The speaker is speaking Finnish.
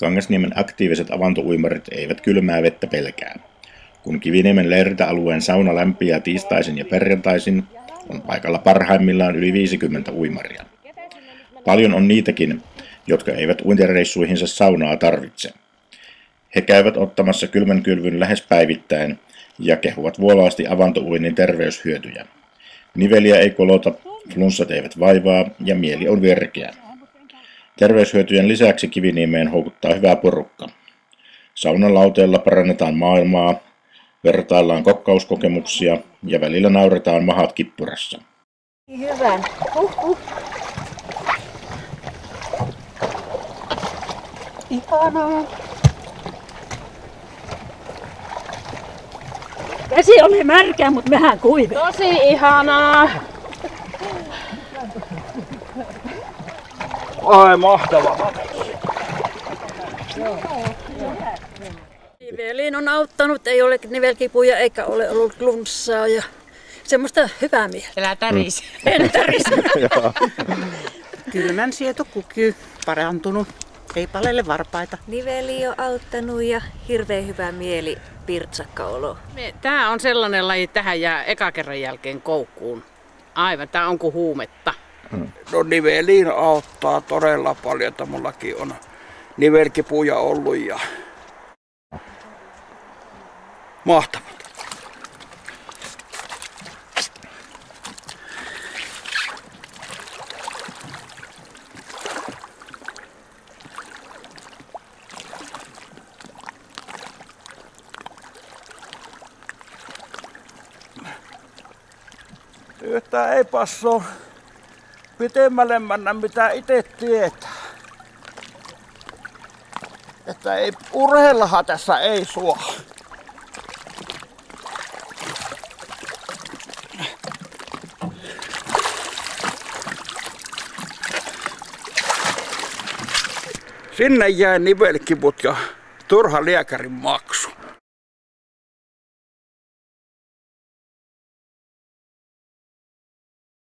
Kangasniemen aktiiviset avantouimarit eivät kylmää vettä pelkää. Kun Kiviniemen leirintäalueen sauna lämpiää tiistaisin ja perjantaisin, on paikalla parhaimmillaan yli 50 uimaria. Paljon on niitäkin, jotka eivät uintireissuihinsa saunaa tarvitse. He käyvät ottamassa kylmän kylvyn lähes päivittäin ja kehuvat vuolaasti avantouinnin terveyshyötyjä. Niveliä ei kolota, flunssat eivät vaivaa ja mieli on virkeä. Terveyshyötyjen lisäksi Kiviniemeen houkuttaa hyvä porukka. Saunan lauteella parannetaan maailmaa, vertaillaan kokkauskokemuksia ja välillä nauretaan mahat kippurassa. Hyvä. Ihanaa. Vesi oli märkä, mutta vähän kuiva. Tosi ihanaa. Ai mahtavaa. Niveliin on auttanut, ei ole nivelkipuja eikä ole ollut flunssaa ja semmoista hyvää mieltä. Elää täris. En täris. Kylmän sietokyky parantunut. Ei palelle varpaita. Niveli on auttanut ja hirveän hyvä mieli, pirtsakka olo. Tää on sellainen laji, tähän jää eka kerran jälkeen koukkuun. Aivan, tää on kuin huumetta. No niveliin auttaa todella paljon, että mullakin on nivelkipuja ollut ja mahtavat. Yhtään ei passoo pitemmälle mennä mitä itse tietää. Että ei urheillahan tässä ei suo. Sinne jäi nivelkiput ja turha lääkärin maksu.